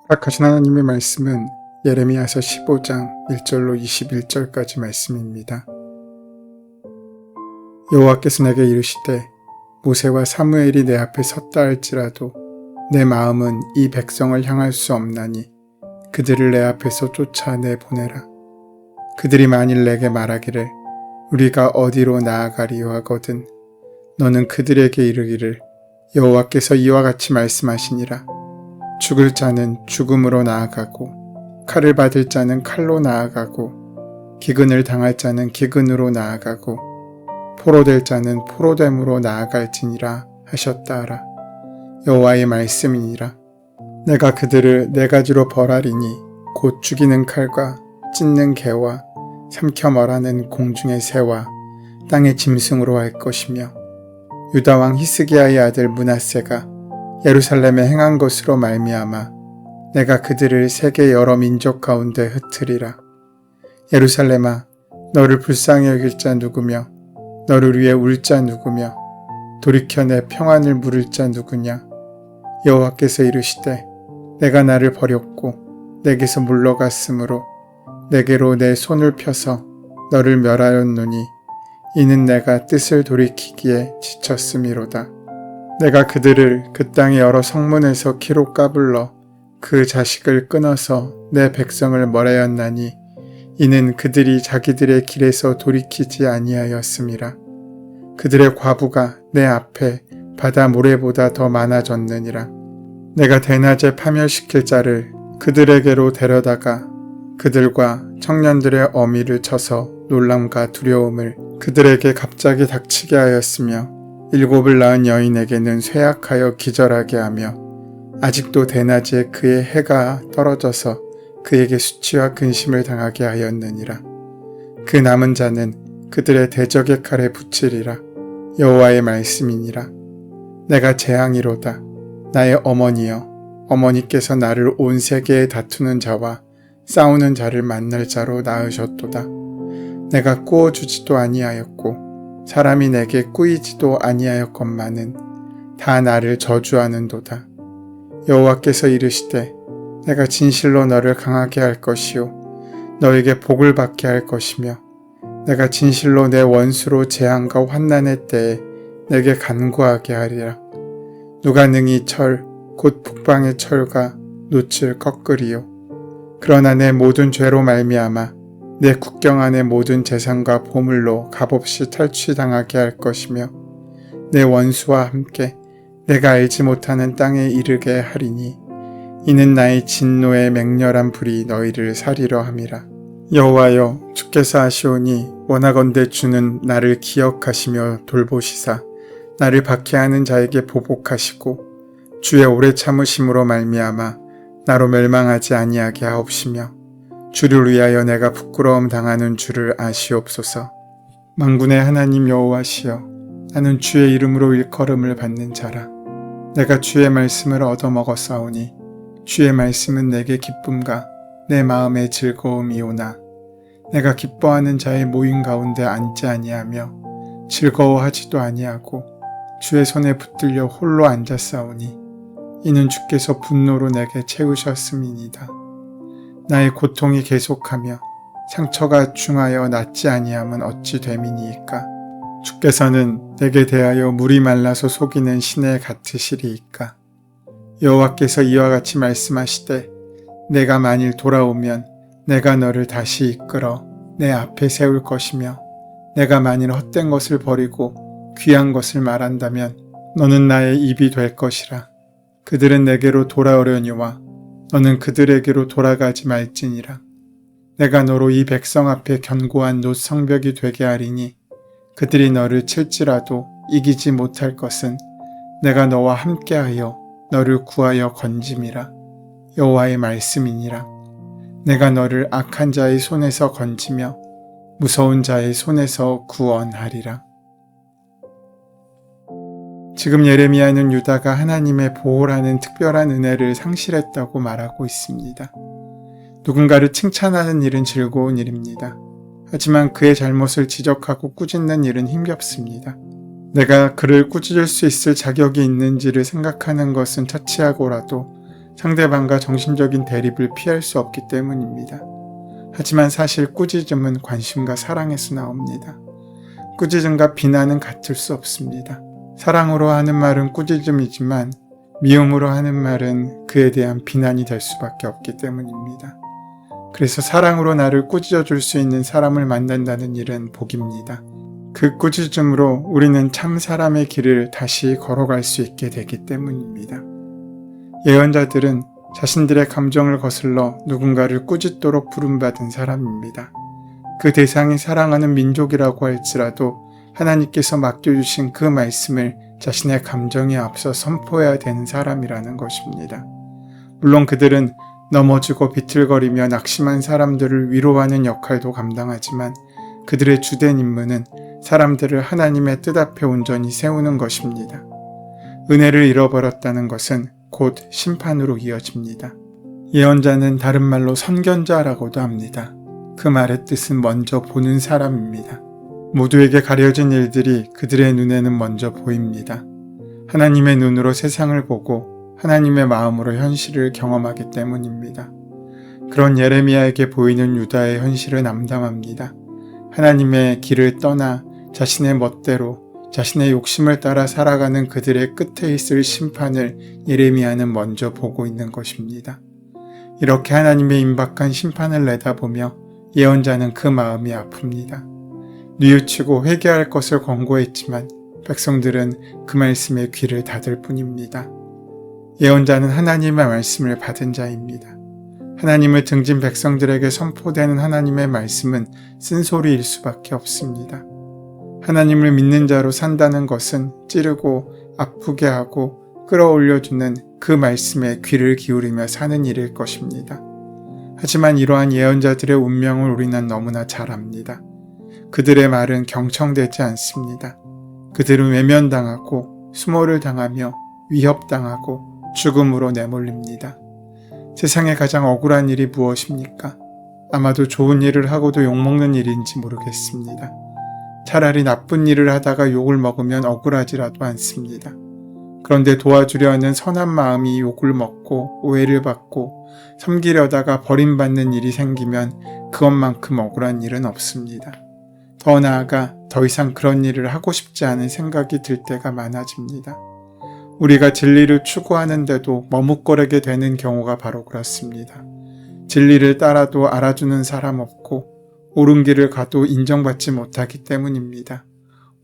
허락하신 하나님의 말씀은 예레미야서 15장 1절로 21절까지 말씀입니다. 여호와께서 내게 이르시되 모세와 사무엘이 내 앞에 섰다 할지라도 내 마음은 이 백성을 향할 수 없나니 그들을 내 앞에서 쫓아내보내라. 그들이 만일 내게 말하기를 우리가 어디로 나아가리요 하거든 너는 그들에게 이르기를 여호와께서 이와 같이 말씀하시니라. 죽을 자는 죽음으로 나아가고 칼을 받을 자는 칼로 나아가고 기근을 당할 자는 기근으로 나아가고 포로될 자는 포로됨으로 나아갈지니라 하셨다 하라. 여호와의 말씀이니라. 내가 그들을 네 가지로 벌하리니 곧 죽이는 칼과 찢는 개와 삼켜 말하는 공중의 새와 땅의 짐승으로 할 것이며 유다 왕 히스기야의 아들 므낫세가 예루살렘에 행한 것으로 말미암아 내가 그들을 세계 여러 민족 가운데 흩으리라. 예루살렘아, 너를 불쌍히 여길 자 누구며 너를 위해 울 자 누구며 돌이켜 내 평안을 물을 자 누구냐. 여호와께서 이르시되 내가 나를 버렸고 내게서 물러갔으므로 내게로 내 손을 펴서 너를 멸하였노니 이는 내가 뜻을 돌이키기에 지쳤음이로다. 내가 그들을 그 땅의 여러 성문에서 키로 까불러 그 자식을 끊어서 내 백성을 멀하였나니 이는 그들이 자기들의 길에서 돌이키지 아니하였음이라. 그들의 과부가 내 앞에 바다 모래보다 더 많아졌느니라. 내가 대낮에 파멸시킬 자를 그들에게로 데려다가 그들과 청년들의 어미를 쳐서 놀람과 두려움을 그들에게 갑자기 닥치게 하였으며 일곱을 낳은 여인에게는 쇠약하여 기절하게 하며 아직도 대낮에 그의 해가 떨어져서 그에게 수치와 근심을 당하게 하였느니라. 그 남은 자는 그들의 대적의 칼에 붙이리라. 여호와의 말씀이니라. 내가 재앙이로다. 나의 어머니여, 어머니께서 나를 온 세계에 다투는 자와 싸우는 자를 만날 자로 낳으셨도다. 내가 꾸어주지도 아니하였고 사람이 내게 꾸이지도 아니하였건만은 다 나를 저주하는도다. 여호와께서 이르시되 내가 진실로 너를 강하게 할 것이요 너에게 복을 받게 할 것이며 내가 진실로 내 원수로 재앙과 환난의 때에 내게 간구하게 하리라. 누가 능히 철 곧 북방의 철과 놋을 꺾으리요. 그러나 내 모든 죄로 말미암아 내 국경 안의 모든 재산과 보물로 값없이 탈취당하게 할 것이며 내 원수와 함께 내가 알지 못하는 땅에 이르게 하리니 이는 나의 진노의 맹렬한 불이 너희를 사리려 함이라. 여호와여, 주께서 하시오니 원하건대 주는 나를 기억하시며 돌보시사 나를 박해하는 자에게 보복하시고 주의 오래 참으심으로 말미암아 나로 멸망하지 아니하게 하옵시며 주를 위하여 내가 부끄러움 당하는 줄을 아시옵소서. 만군의 하나님 여호와시여, 나는 주의 이름으로 일컬음을 받는 자라. 내가 주의 말씀을 얻어먹었사오니 주의 말씀은 내게 기쁨과 내 마음의 즐거움이오나 내가 기뻐하는 자의 모임 가운데 앉지 아니하며 즐거워하지도 아니하고 주의 손에 붙들려 홀로 앉았사오니 이는 주께서 분노로 내게 채우셨음이니이다. 나의 고통이 계속하며 상처가 중하여 낫지 아니함은 어찌 됨이니이까. 주께서는 내게 대하여 물이 말라서 속이는 시내 같으시리이까. 여호와께서 이와 같이 말씀하시되 내가 만일 돌아오면 내가 너를 다시 이끌어 내 앞에 세울 것이며 내가 만일 헛된 것을 버리고 귀한 것을 말한다면 너는 나의 입이 될 것이라. 그들은 내게로 돌아오려니와 너는 그들에게로 돌아가지 말지니라. 내가 너로 이 백성 앞에 견고한 놋 성벽이 되게 하리니 그들이 너를 칠지라도 이기지 못할 것은 내가 너와 함께하여 너를 구하여 건짐이라. 여호와의 말씀이니라. 내가 너를 악한 자의 손에서 건지며 무서운 자의 손에서 구원하리라. 지금 예레미야는 유다가 하나님의 보호라는 특별한 은혜를 상실했다고 말하고 있습니다. 누군가를 칭찬하는 일은 즐거운 일입니다. 하지만 그의 잘못을 지적하고 꾸짖는 일은 힘겹습니다. 내가 그를 꾸짖을 수 있을 자격이 있는지를 생각하는 것은 차치하고라도 상대방과 정신적인 대립을 피할 수 없기 때문입니다. 하지만 사실 꾸짖음은 관심과 사랑에서 나옵니다. 꾸짖음과 비난은 같을 수 없습니다. 사랑으로 하는 말은 꾸짖음이지만 미움으로 하는 말은 그에 대한 비난이 될 수밖에 없기 때문입니다. 그래서 사랑으로 나를 꾸짖어 줄 수 있는 사람을 만난다는 일은 복입니다. 그 꾸짖음으로 우리는 참 사람의 길을 다시 걸어갈 수 있게 되기 때문입니다. 예언자들은 자신들의 감정을 거슬러 누군가를 꾸짖도록 부름받은 사람입니다. 그 대상이 사랑하는 민족이라고 할지라도 하나님께서 맡겨주신 그 말씀을 자신의 감정에 앞서 선포해야 되는 사람이라는 것입니다. 물론 그들은 넘어지고 비틀거리며 낙심한 사람들을 위로하는 역할도 감당하지만 그들의 주된 임무는 사람들을 하나님의 뜻 앞에 온전히 세우는 것입니다. 은혜를 잃어버렸다는 것은 곧 심판으로 이어집니다. 예언자는 다른 말로 선견자라고도 합니다. 그 말의 뜻은 먼저 보는 사람입니다. 모두에게 가려진 일들이 그들의 눈에는 먼저 보입니다. 하나님의 눈으로 세상을 보고 하나님의 마음으로 현실을 경험하기 때문입니다. 그런 예레미야에게 보이는 유다의 현실은 암담합니다. 하나님의 길을 떠나 자신의 멋대로 자신의 욕심을 따라 살아가는 그들의 끝에 있을 심판을 예레미야는 먼저 보고 있는 것입니다. 이렇게 하나님의 임박한 심판을 내다보며 예언자는 그 마음이 아픕니다. 뉘우치고 회개할 것을 권고했지만 백성들은 그 말씀에 귀를 닫을 뿐입니다. 예언자는 하나님의 말씀을 받은 자입니다. 하나님을 등진 백성들에게 선포되는 하나님의 말씀은 쓴소리일 수밖에 없습니다. 하나님을 믿는 자로 산다는 것은 찌르고 아프게 하고 끌어올려주는 그 말씀에 귀를 기울이며 사는 일일 것입니다. 하지만 이러한 예언자들의 운명을 우리는 너무나 잘 압니다. 그들의 말은 경청되지 않습니다. 그들은 외면당하고 수모를 당하며 위협당하고 죽음으로 내몰립니다. 세상에 가장 억울한 일이 무엇입니까? 아마도 좋은 일을 하고도 욕먹는 일인지 모르겠습니다. 차라리 나쁜 일을 하다가 욕을 먹으면 억울하지라도 않습니다. 그런데 도와주려 하는 선한 마음이 욕을 먹고 오해를 받고 섬기려다가 버림받는 일이 생기면 그것만큼 억울한 일은 없습니다. 더 나아가 더 이상 그런 일을 하고 싶지 않은 생각이 들 때가 많아집니다. 우리가 진리를 추구하는데도 머뭇거리게 되는 경우가 바로 그렇습니다. 진리를 따라도 알아주는 사람 없고 옳은 길을 가도 인정받지 못하기 때문입니다.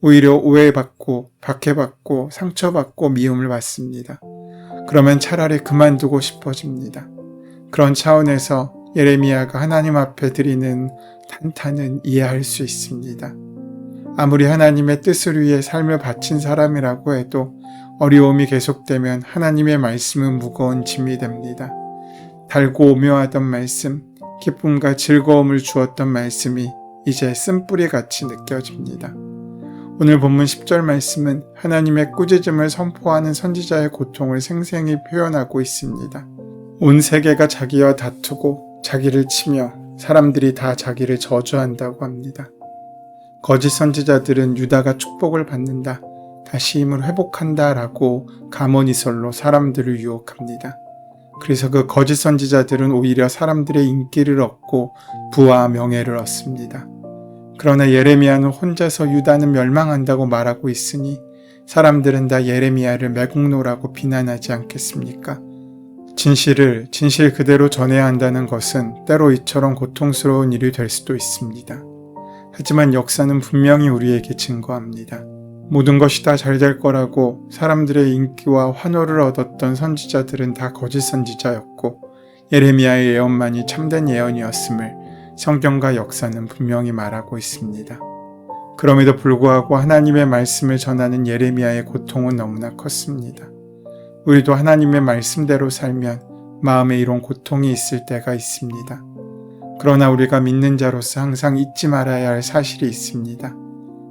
오히려 오해받고 박해받고 상처받고 미움을 받습니다. 그러면 차라리 그만두고 싶어집니다. 그런 차원에서 예레미야가 하나님 앞에 드리는 탄탄은 이해할 수 있습니다. 아무리 하나님의 뜻을 위해 삶을 바친 사람이라고 해도 어려움이 계속되면 하나님의 말씀은 무거운 짐이 됩니다. 달고 오묘하던 말씀, 기쁨과 즐거움을 주었던 말씀이 이제 쓴뿌리같이 느껴집니다. 오늘 본문 10절 말씀은 하나님의 꾸짖음을 선포하는 선지자의 고통을 생생히 표현하고 있습니다. 온 세계가 자기와 다투고 자기를 치며 사람들이 다 자기를 저주한다고 합니다. 거짓 선지자들은 유다가 축복을 받는다, 다시 힘을 회복한다 라고 가모니설로 사람들을 유혹합니다. 그래서 그 거짓 선지자들은 오히려 사람들의 인기를 얻고 부와 명예를 얻습니다. 그러나 예레미야는 혼자서 유다는 멸망한다고 말하고 있으니 사람들은 다 예레미야를 매국노라고 비난하지 않겠습니까? 진실을 진실 그대로 전해야 한다는 것은 때로 이처럼 고통스러운 일이 될 수도 있습니다. 하지만 역사는 분명히 우리에게 증거합니다. 모든 것이 다 잘 될 거라고 사람들의 인기와 환호를 얻었던 선지자들은 다 거짓 선지자였고 예레미야의 예언만이 참된 예언이었음을 성경과 역사는 분명히 말하고 있습니다. 그럼에도 불구하고 하나님의 말씀을 전하는 예레미야의 고통은 너무나 컸습니다. 우리도 하나님의 말씀대로 살면 마음에 이런 고통이 있을 때가 있습니다. 그러나 우리가 믿는 자로서 항상 잊지 말아야 할 사실이 있습니다.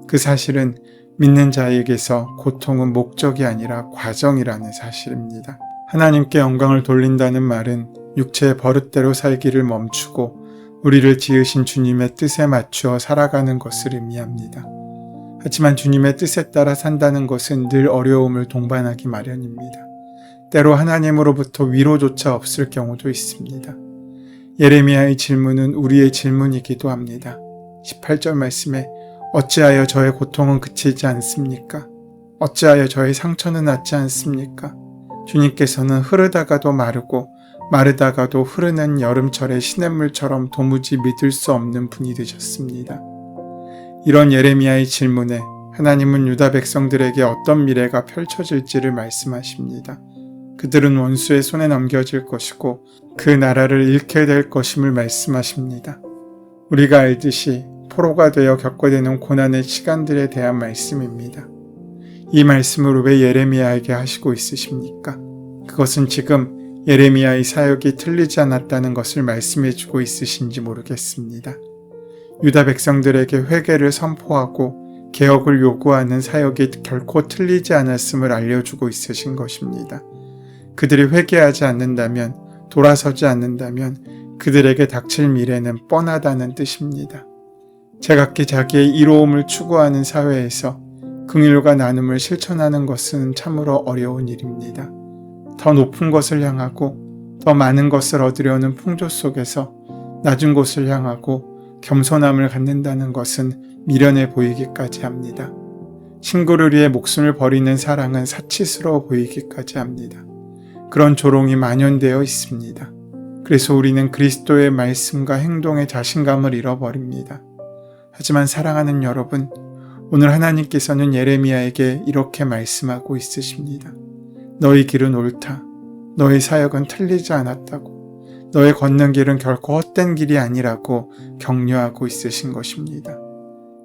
그 사실은 믿는 자에게서 고통은 목적이 아니라 과정이라는 사실입니다. 하나님께 영광을 돌린다는 말은 육체의 버릇대로 살기를 멈추고 우리를 지으신 주님의 뜻에 맞추어 살아가는 것을 의미합니다. 하지만 주님의 뜻에 따라 산다는 것은 늘 어려움을 동반하기 마련입니다. 때로 하나님으로부터 위로조차 없을 경우도 있습니다. 예레미야의 질문은 우리의 질문이기도 합니다. 18절 말씀에 어찌하여 저의 고통은 그치지 않습니까? 어찌하여 저의 상처는 낫지 않습니까? 주님께서는 흐르다가도 마르고 마르다가도 흐르는 여름철의 시냇물처럼 도무지 믿을 수 없는 분이 되셨습니다. 이런 예레미야의 질문에 하나님은 유다 백성들에게 어떤 미래가 펼쳐질지를 말씀하십니다. 그들은 원수의 손에 넘겨질 것이고 그 나라를 잃게 될 것임을 말씀하십니다. 우리가 알듯이 포로가 되어 겪게 되는 고난의 시간들에 대한 말씀입니다. 이 말씀을 왜 예레미야에게 하시고 있으십니까? 그것은 지금 예레미야의 사역이 틀리지 않았다는 것을 말씀해주고 있으신지 모르겠습니다. 유다 백성들에게 회개를 선포하고 개혁을 요구하는 사역이 결코 틀리지 않았음을 알려주고 있으신 것입니다. 그들이 회개하지 않는다면, 돌아서지 않는다면 그들에게 닥칠 미래는 뻔하다는 뜻입니다. 제각기 자기의 이로움을 추구하는 사회에서 긍휼과 나눔을 실천하는 것은 참으로 어려운 일입니다. 더 높은 것을 향하고 더 많은 것을 얻으려는 풍조 속에서 낮은 곳을 향하고 겸손함을 갖는다는 것은 미련해 보이기까지 합니다. 친구를 위해 목숨을 버리는 사랑은 사치스러워 보이기까지 합니다. 그런 조롱이 만연되어 있습니다. 그래서 우리는 그리스도의 말씀과 행동에 자신감을 잃어버립니다. 하지만 사랑하는 여러분, 오늘 하나님께서는 예레미야에게 이렇게 말씀하고 있으십니다. 너의 길은 옳다. 너의 사역은 틀리지 않았다고. 너의 걷는 길은 결코 헛된 길이 아니라고 격려하고 있으신 것입니다.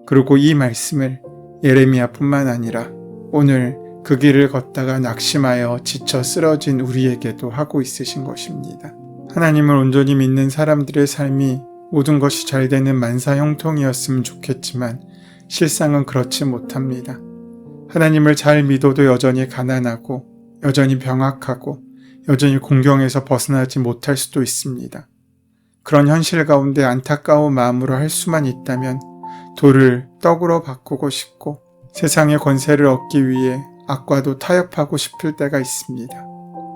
그리고 이 말씀을 예레미야뿐만 아니라 오늘 그 길을 걷다가 낙심하여 지쳐 쓰러진 우리에게도 하고 있으신 것입니다. 하나님을 온전히 믿는 사람들의 삶이 모든 것이 잘 되는 만사형통이었으면 좋겠지만 실상은 그렇지 못합니다. 하나님을 잘 믿어도 여전히 가난하고 여전히 병약하고 여전히 공경에서 벗어나지 못할 수도 있습니다. 그런 현실 가운데 안타까운 마음으로 할 수만 있다면 돌을 떡으로 바꾸고 싶고 세상의 권세를 얻기 위해 악과도 타협하고 싶을 때가 있습니다.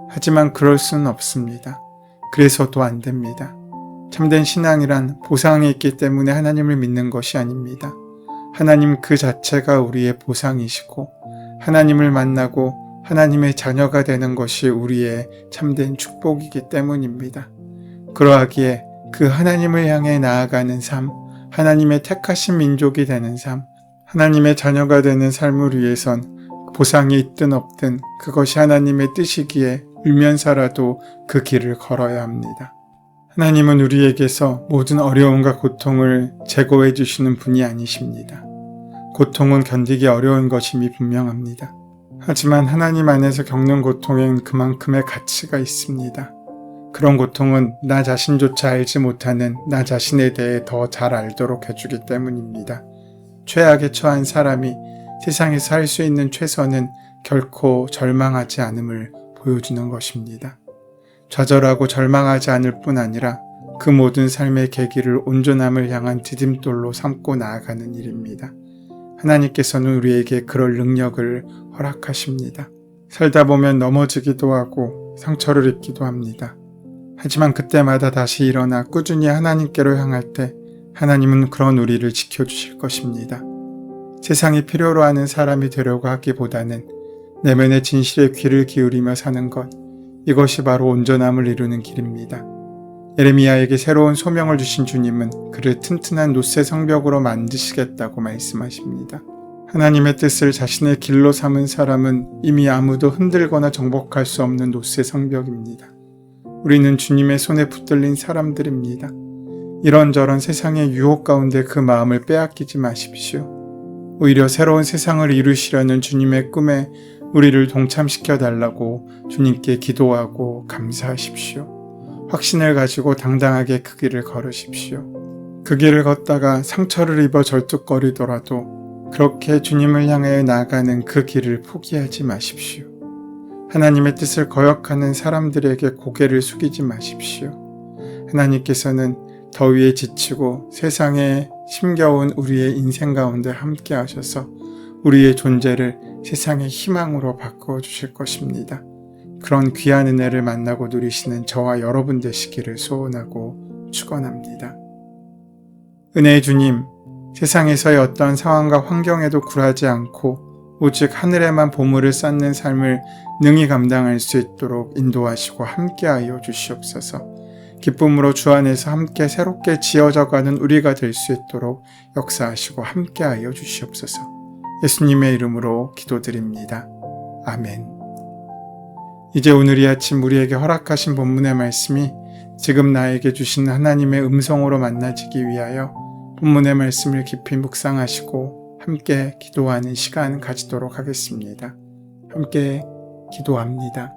하지만 그럴 수는 없습니다. 그래서도 안 됩니다. 참된 신앙이란 보상이 있기 때문에 하나님을 믿는 것이 아닙니다. 하나님 그 자체가 우리의 보상이시고 하나님을 만나고 하나님의 자녀가 되는 것이 우리의 참된 축복이기 때문입니다. 그러하기에 그 하나님을 향해 나아가는 삶, 하나님의 택하신 민족이 되는 삶, 하나님의 자녀가 되는 삶을 위해선 보상이 있든 없든 그것이 하나님의 뜻이기에 울면서라도 그 길을 걸어야 합니다. 하나님은 우리에게서 모든 어려움과 고통을 제거해 주시는 분이 아니십니다. 고통은 견디기 어려운 것임이 분명합니다. 하지만 하나님 안에서 겪는 고통엔 그만큼의 가치가 있습니다. 그런 고통은 나 자신조차 알지 못하는 나 자신에 대해 더 잘 알도록 해주기 때문입니다. 최악에 처한 사람이 세상에서 할 수 있는 최선은 결코 절망하지 않음을 보여주는 것입니다. 좌절하고 절망하지 않을 뿐 아니라 그 모든 삶의 계기를 온전함을 향한 디딤돌로 삼고 나아가는 일입니다. 하나님께서는 우리에게 그럴 능력을 허락하십니다. 살다 보면 넘어지기도 하고 상처를 입기도 합니다. 하지만 그때마다 다시 일어나 꾸준히 하나님께로 향할 때 하나님은 그런 우리를 지켜주실 것입니다. 세상이 필요로 하는 사람이 되려고 하기보다는 내면의 진실에 귀를 기울이며 사는 것, 이것이 바로 온전함을 이루는 길입니다. 예레미야에게 새로운 소명을 주신 주님은 그를 튼튼한 놋의 성벽으로 만드시겠다고 말씀하십니다. 하나님의 뜻을 자신의 길로 삼은 사람은 이미 아무도 흔들거나 정복할 수 없는 놋의 성벽입니다. 우리는 주님의 손에 붙들린 사람들입니다. 이런저런 세상의 유혹 가운데 그 마음을 빼앗기지 마십시오. 오히려 새로운 세상을 이루시려는 주님의 꿈에 우리를 동참시켜 달라고 주님께 기도하고 감사하십시오. 확신을 가지고 당당하게 그 길을 걸으십시오. 그 길을 걷다가 상처를 입어 절뚝거리더라도 그렇게 주님을 향해 나아가는 그 길을 포기하지 마십시오. 하나님의 뜻을 거역하는 사람들에게 고개를 숙이지 마십시오. 하나님께서는 더위에 지치고 세상에 힘겨운 우리의 인생 가운데 함께 하셔서 우리의 존재를 세상의 희망으로 바꾸어 주실 것입니다. 그런 귀한 은혜를 만나고 누리시는 저와 여러분 되시기를 소원하고 축원합니다. 은혜의 주님, 세상에서의 어떤 상황과 환경에도 굴하지 않고 오직 하늘에만 보물을 쌓는 삶을 능히 감당할 수 있도록 인도하시고 함께하여 주시옵소서. 기쁨으로 주 안에서 함께 새롭게 지어져가는 우리가 될 수 있도록 역사하시고 함께하여 주시옵소서. 예수님의 이름으로 기도드립니다. 아멘. 이제 오늘 이 아침 우리에게 허락하신 본문의 말씀이 지금 나에게 주신 하나님의 음성으로 만나지기 위하여 본문의 말씀을 깊이 묵상하시고 함께 기도하는 시간 가지도록 하겠습니다. 함께 기도합니다.